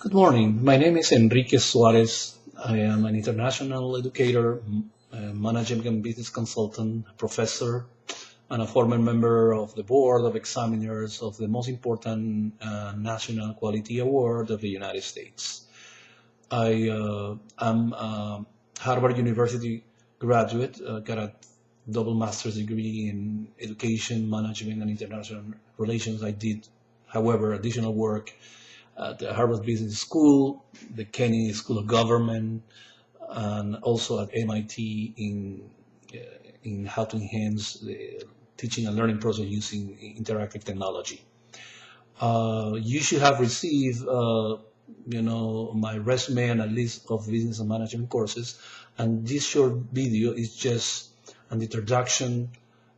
Good morning. My name is Enrique Suarez. I am an international educator, management and business consultant, professor, and a former member of the board of examiners of the most important national quality award of the United States. I am a Harvard University graduate, got a double master's degree in education, management, and international relations. I did, however, additional work at the Harvard Business School, the Kennedy School of Government, and also at MIT in how to enhance the teaching and learning process using interactive technology. You should have received, my resume and a list of business and management courses, and this short video is just an introduction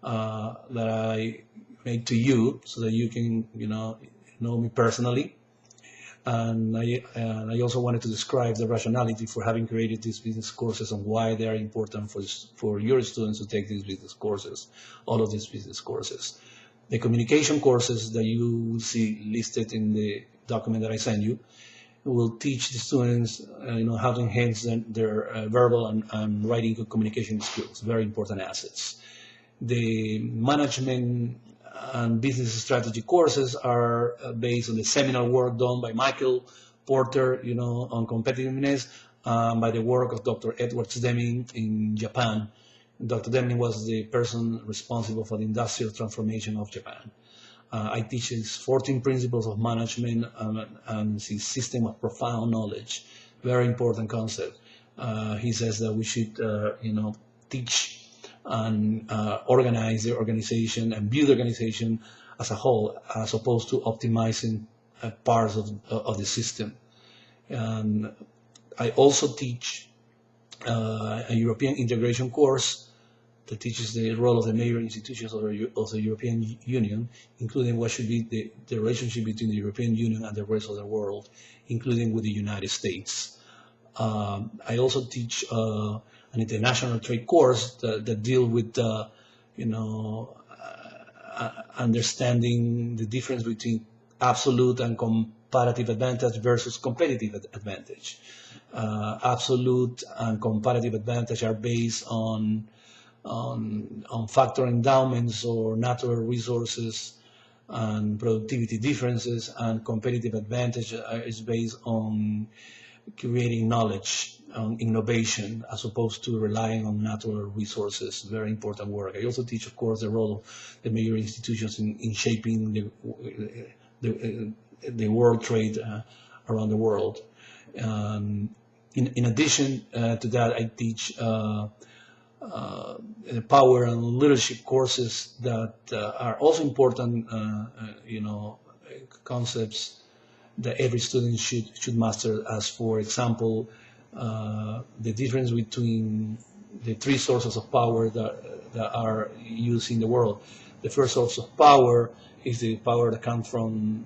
that I made to you so that you can, know me personally. And I also wanted to describe the rationality for having created these business courses and why they are important for your students to take these business courses, all of these business courses. The communication courses that you will see listed in the document that I sent you will teach the students, how to enhance their verbal and writing communication skills, very important assets. The management and business strategy courses are based on the seminal work done by Michael Porter, on competitiveness, by the work of Dr. Edward Deming in Japan. Dr. Deming was the person responsible for the industrial transformation of Japan. I teach his 14 principles of management and his system of profound knowledge, very important concept. He says that we should, teach and organize the organization and build the organization as a whole, as opposed to optimizing parts of the system. And I also teach a European integration course that teaches the role of the major institutions of the European Union, including what should be the relationship between the European Union and the rest of the world, including with the United States. I also teach an international trade course that deal with, understanding the difference between absolute and comparative advantage versus competitive advantage. Absolute and comparative advantage are based on factor endowments or natural resources and productivity differences, and competitive advantage is based on creating knowledge, innovation, as opposed to relying on natural resources. Very important work. I also teach, of course, the role of the major institutions in shaping the world trade around the world. In addition to that, I teach power and leadership courses that are also important, concepts that every student should master, as for example, the difference between the three sources of power that are used in the world. The first source of power is the power that comes from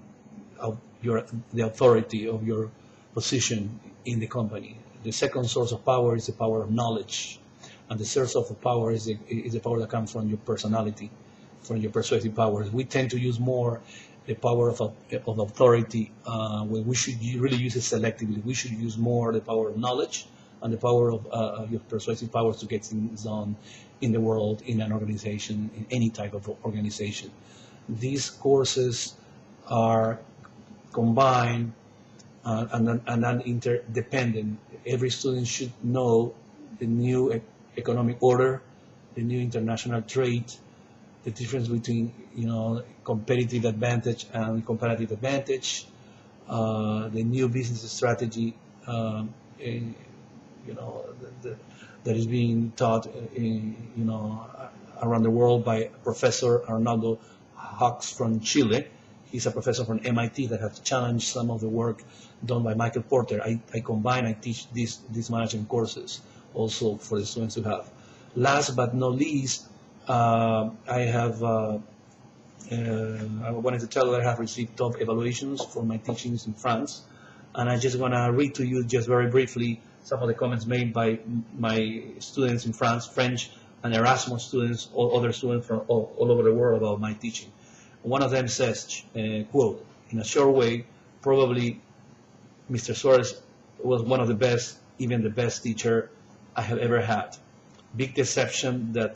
the authority of your position in the company. The second source of power is the power of knowledge, and the third source of power is the power that comes from your personality, from your persuasive powers. We tend to use more the power of authority, when we should really use it selectively. We should use more the power of knowledge and the power of your persuasive powers to get things done in the world, in an organization, in any type of organization. These courses are combined and interdependent. Every student should know the new economic order, the new international trade, the difference between competitive advantage and comparative advantage, the new business strategy, that is being taught around the world by Professor Arnaldo Hawks from Chile. He's a professor from MIT that has challenged some of the work done by Michael Porter. I teach these management courses also for the students to have. Last but not least, I wanted to tell you that I have received top evaluations for my teachings in France, and I just want to read to you just very briefly some of the comments made by my students in France, French and Erasmus students, or other students from all over the world about my teaching. One of them says, quote, "In a short way, probably Mr. Suarez was one of the best, even the best teacher I have ever had. Big deception that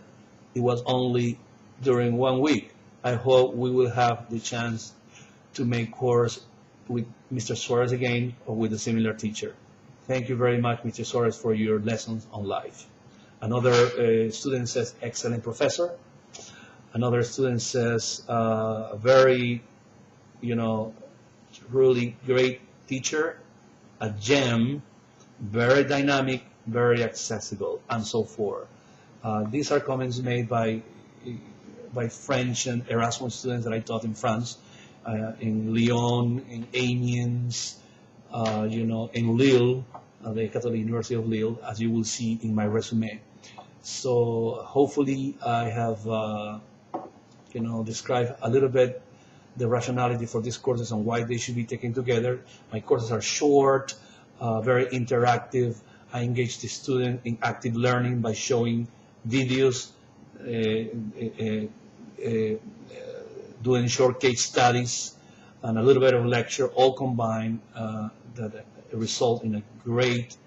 it was only during 1 week. I hope we will have the chance to make course with Mr. Suarez again or with a similar teacher. Thank you very much, Mr. Suarez, for your lessons on life. Another student says, excellent professor. Another student says, a very, really great teacher, a gem, very dynamic, very accessible, and so forth. These are comments made by French and Erasmus students that I taught in France, in Lyon, in Amiens, in Lille, the Catholic University of Lille, as you will see in my resume. So hopefully I have, described a little bit the rationality for these courses and why they should be taken together. My courses are short, very interactive. I engage the student in active learning by showing videos, doing short case studies, and a little bit of lecture, all combined, that result in a great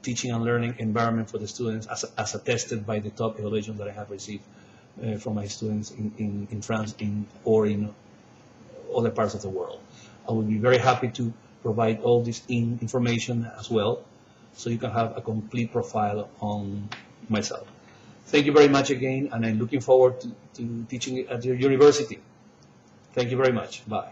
teaching and learning environment for the students, as attested by the top evaluation that I have received from my students in France or in other parts of the world. I will be very happy to provide all this information as well, so you can have a complete profile on myself. Thank you very much again, and I'm looking forward to teaching at your university. Thank you very much. Bye.